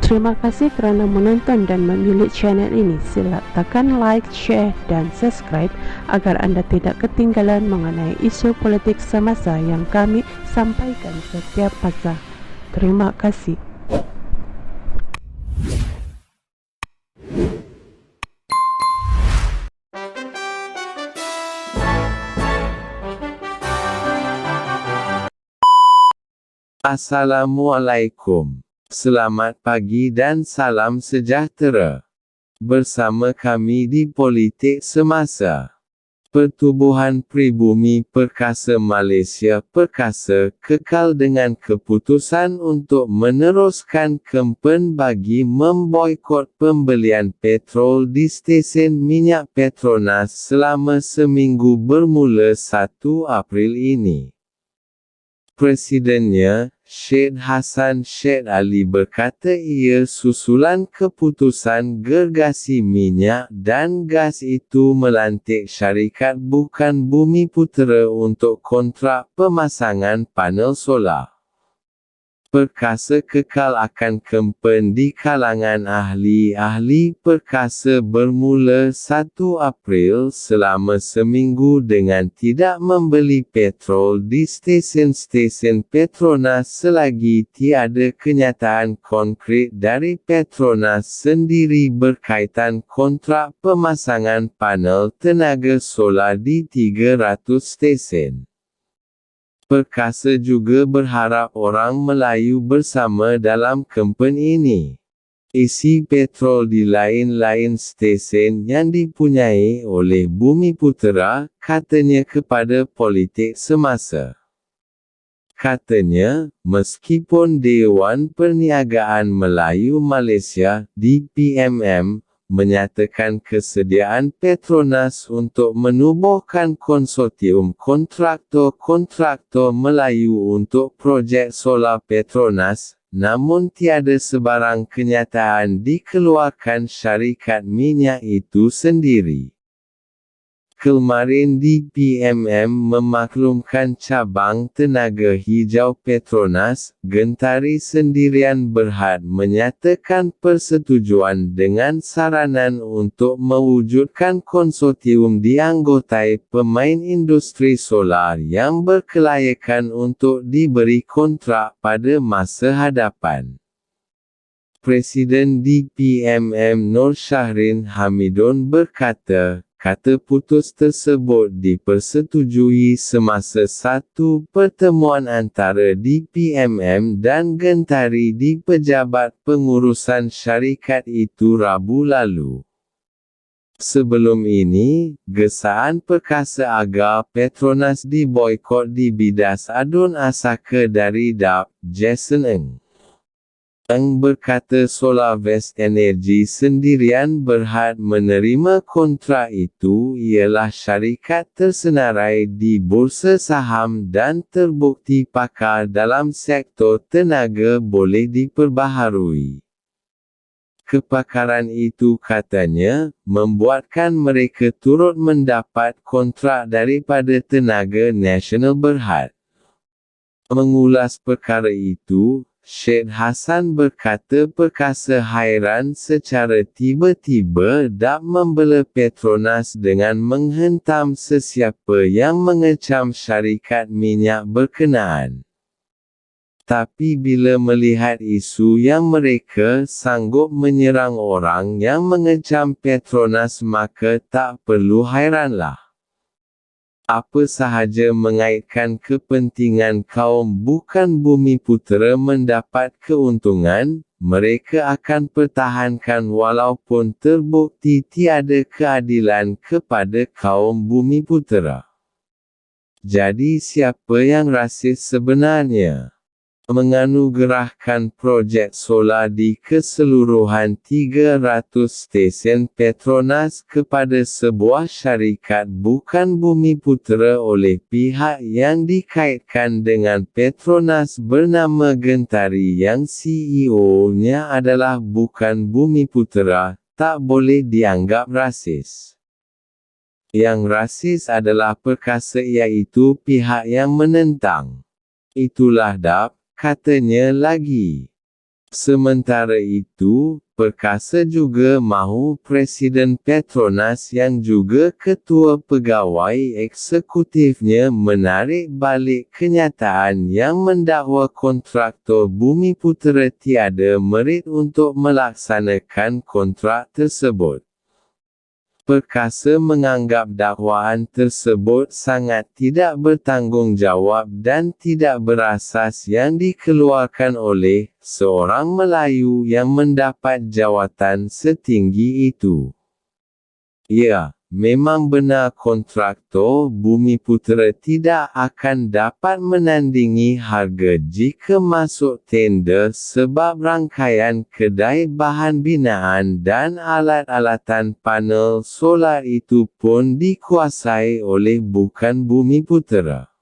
Terima kasih kerana menonton dan memilih channel ini. Sila tekan like, share dan subscribe agar anda tidak ketinggalan mengenai isu politik semasa yang kami sampaikan setiap masa. Terima kasih. Assalamualaikum. Selamat pagi dan salam sejahtera. Bersama kami di Politik Semasa. Pertubuhan Pribumi Perkasa Malaysia Perkasa kekal dengan keputusan untuk meneruskan kempen bagi memboikot pembelian petrol di stesen minyak Petronas selama seminggu bermula 1 April ini. Presidennya, Syed Hassan Syed Ali berkata ia susulan keputusan gergasi minyak dan gas itu melantik syarikat bukan Bumiputera untuk kontrak pemasangan panel solar. Perkasa kekal akan kempen di kalangan ahli-ahli perkasa bermula 1 April selama seminggu dengan tidak membeli petrol di stesen-stesen Petronas selagi tiada kenyataan konkret dari Petronas sendiri berkaitan kontrak pemasangan panel tenaga solar di 300 stesen. Perkasa juga berharap orang Melayu bersama dalam kempen ini. Isi petrol di lain-lain stesen yang dipunyai oleh Bumiputera, katanya kepada Politik Semasa. Katanya, meskipun Dewan Perniagaan Melayu Malaysia (DPMM) menyatakan kesediaan Petronas untuk menubuhkan konsortium kontraktor-kontraktor Melayu untuk projek solar Petronas, namun tiada sebarang kenyataan dikeluarkan syarikat minyak itu sendiri. Kemarin DPMM memaklumkan cabang tenaga hijau Petronas, Gentari Sendirian Berhad menyatakan persetujuan dengan saranan untuk mewujudkan konsortium dianggotai pemain industri solar yang berkelayakan untuk diberi kontrak pada masa hadapan. Presiden DPMM Nur Shahrin Hamidon berkata, kata putus tersebut dipersetujui semasa satu pertemuan antara DPMM dan Gentari di Pejabat Pengurusan Syarikat itu Rabu lalu. Sebelum ini, gesaan perkasa agar Petronas diboikot dibidas Adun Asaka dari DAP, Jason Eng. Eng berkata Solar West Energy Sendirian Berhad menerima kontrak itu ialah syarikat tersenarai di Bursa Saham dan terbukti pakar dalam sektor tenaga boleh diperbaharui. Kepakaran itu katanya, membuatkan mereka turut mendapat kontrak daripada Tenaga Nasional Berhad. Mengulas perkara itu, Syed Hassan berkata perkasa hairan secara tiba-tiba DAP membela Petronas dengan menghentam sesiapa yang mengecam syarikat minyak berkenaan. Tapi bila melihat isu yang mereka sanggup menyerang orang yang mengecam Petronas maka tak perlu hairanlah. Apa sahaja mengaitkan kepentingan kaum bukan Bumiputera mendapat keuntungan, mereka akan pertahankan walaupun terbukti tiada keadilan kepada kaum Bumiputera. Jadi siapa yang rasis sebenarnya? Menganugerahkan projek solar di keseluruhan 300 stesen Petronas kepada sebuah syarikat bukan Bumiputera oleh pihak yang dikaitkan dengan Petronas bernama Gentari yang CEO-nya adalah bukan Bumiputera, tak boleh dianggap rasis. Yang rasis adalah perkasa iaitu pihak yang menentang. Itulah DAP, katanya lagi. Sementara itu, Perkasa juga mahu Presiden Petronas yang juga Ketua Pegawai Eksekutifnya menarik balik kenyataan yang mendakwa kontraktor Bumiputera tiada merit untuk melaksanakan kontrak tersebut. Perkasa menganggap dakwaan tersebut sangat tidak bertanggungjawab dan tidak berasas yang dikeluarkan oleh seorang Melayu yang mendapat jawatan setinggi itu. Ya, memang benar kontraktor Bumiputera tidak akan dapat menandingi harga jika masuk tender sebab rangkaian kedai bahan binaan dan alat-alatan panel solar itu pun dikuasai oleh bukan Bumiputera.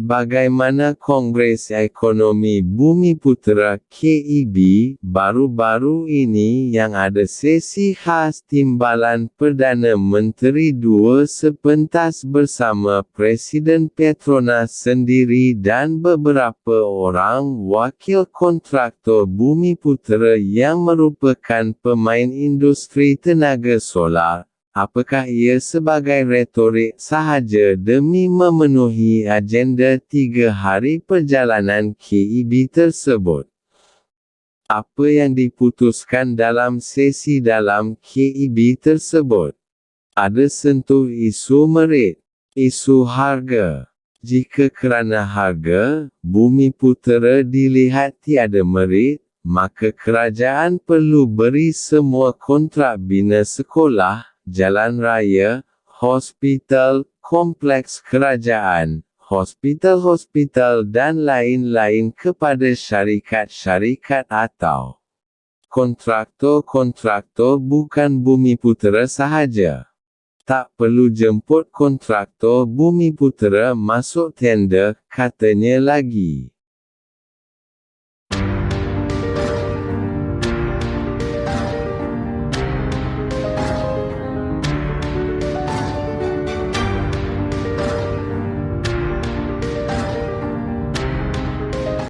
Bagaimana Kongres Ekonomi Bumiputera (KEB) baru-baru ini yang ada sesi khas timbalan Perdana Menteri II sepentas bersama Presiden Petronas sendiri dan beberapa orang wakil kontraktor Bumiputera yang merupakan pemain industri tenaga solar. Apakah ia sebagai retorik sahaja demi memenuhi agenda 3 hari perjalanan KEB tersebut? Apa yang diputuskan dalam sesi dalam KEB tersebut? Ada sentuh isu merit, isu harga. Jika kerana harga, Bumiputera dilihat tiada merit, maka kerajaan perlu beri semua kontrak bina sekolah, jalan raya, hospital, kompleks kerajaan, hospital-hospital dan lain-lain kepada syarikat-syarikat atau kontraktor-kontraktor bukan Bumiputera sahaja. Tak perlu jemput kontraktor Bumiputera masuk tender, katanya lagi.